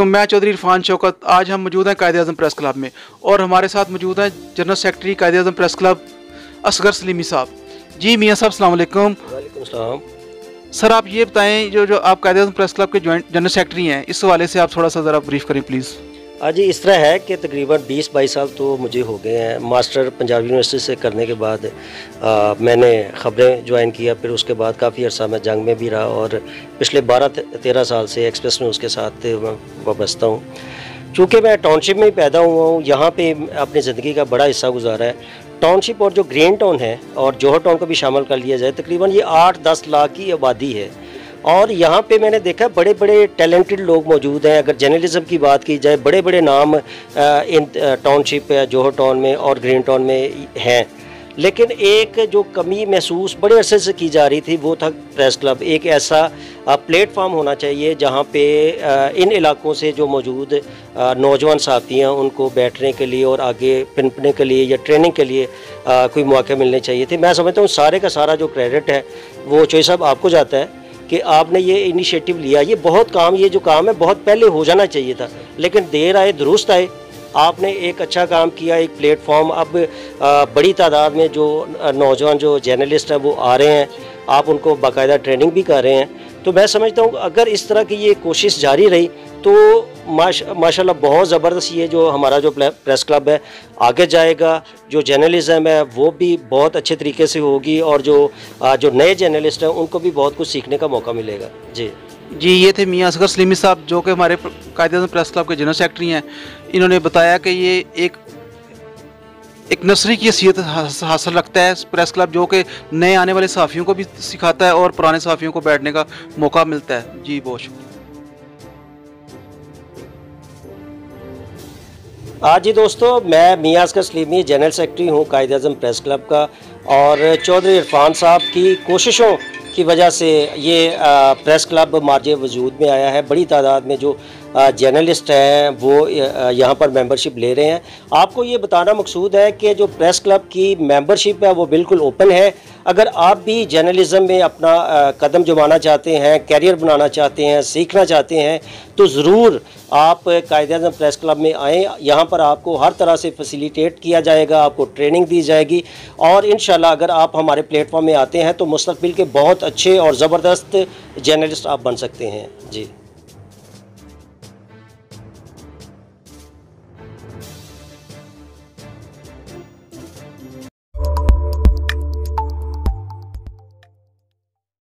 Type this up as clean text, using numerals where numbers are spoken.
मैं चौधरी इरफान शौकत। आज हम मौजूद हैं कायद-ए-आज़म प्रेस क्लब में और हमारे साथ मौजूद हैं general secretary Quaid-e-Azam press club Asghar Salimi साहब। जी मियाँ साहब अस्सलाम वालेकुम। वालेकुम सलाम। सर आप ये बताएं, जो आप कायद-ए-आज़म प्रेस क्लब के जॉइंट जनरल सेक्रेटरी हैं, इस हवाले से आप थोड़ा सा ज़रा ब्रीफ करें प्लीज़। जी इस तरह है कि तकरीबन 20-22 साल तो मुझे हो गए हैं मास्टर पंजाब यूनिवर्सिटी से करने के बाद। मैंने ख़बरें ज्वाइन किया, फिर उसके बाद काफ़ी अर्सा मैं जंग में भी रहा और पिछले 12-13 साल से एक्सप्रेस न्यूज़ के साथ वाबस्ता हूँ। चूँकि मैं टाउनशिप में ही पैदा हुआ हूँ, यहाँ पे अपनी ज़िंदगी का बड़ा हिस्सा गुजारा है। टाउनशिप और जो ग्रीन टाउन है और जौहर टाउन को भी शामिल कर लिया जाए, तकरीबन ये 8-10 लाख की आबादी है और यहाँ पे मैंने देखा बड़े बड़े टैलेंटेड लोग मौजूद हैं। अगर जर्नलिज्म की बात की जाए, बड़े बड़े नाम इन टाउनशिप जौहर टाउन में और ग्रीन टाउन में हैं, लेकिन एक जो कमी महसूस बड़े अरसे से की जा रही थी वो था प्रेस क्लब। एक ऐसा प्लेटफार्म होना चाहिए जहाँ पे इन इलाकों से जो मौजूद नौजवान साथी हैं उनको बैठने के लिए और आगे पनपने के लिए या ट्रेनिंग के लिए कोई मौके मिलने चाहिए थे। मैं समझता हूँ सारे का सारा जो क्रेडिट है वो चौधरी साहब आपको जाता है कि आपने ये इनिशिएटिव लिया। ये जो काम है बहुत पहले हो जाना चाहिए था, लेकिन देर आए दुरुस्त आए। आपने एक अच्छा काम किया, एक प्लेटफॉर्म। अब बड़ी तादाद में जो नौजवान जो जर्नलिस्ट हैं वो आ रहे हैं, आप उनको बाकायदा ट्रेनिंग भी कर रहे हैं। तो मैं समझता हूँ अगर इस तरह की ये कोशिश जारी रही तो माशाल्लाह बहुत ज़बरदस्त ये जो हमारा जो प्रेस क्लब है आगे जाएगा। जो जर्नलिज़म है वो भी बहुत अच्छे तरीके से होगी और जो नए जर्नलिस्ट हैं उनको भी बहुत कुछ सीखने का मौका मिलेगा। जी ये थे मियाँ असगर सलीमी साहब, जो कि हमारे कायद-ए-आज़म प्रेस क्लब के जनरल सेक्रेटरी हैं। इन्होंने बताया कि ये एक नर्सरी की हैसियत हासिल रखता है प्रेस क्लब, जो कि नए आने वाले सहाफ़ियों को भी सिखाता है और पुराने सहाफ़ियों को बैठने का मौका मिलता है। जी बहुत शुक्रिया। जी दोस्तों, मैं मियाँ असगर सलीमी जनरल सेक्रेटरी हूँ कायद-ए-आज़म प्रेस क्लब का, और चौधरी इरफान साहब की कोशिशों की वजह से ये प्रेस क्लब मार्जे वजूद में आया है। बड़ी तादाद में जो जर्नलिस्ट हैं वो यहाँ पर मेंबरशिप ले रहे हैं। आपको ये बताना मकसूद है कि जो प्रेस क्लब की मेंबरशिप है वो बिल्कुल ओपन है। अगर आप भी जर्नलिज़म में अपना कदम जमाना चाहते हैं, कैरियर बनाना चाहते हैं, सीखना चाहते हैं, तो ज़रूर आप कायद-ए-आज़म प्रेस क्लब में आएँ। यहाँ पर आपको हर तरह से फैसिलिटेट किया जाएगा, आपको ट्रेनिंग दी जाएगी और इंशाल्लाह अगर आप हमारे प्लेटफॉर्म में आते हैं तो मुस्तक़बिल के बहुत अच्छे और ज़बरदस्त जर्नलिस्ट आप बन सकते हैं। जी।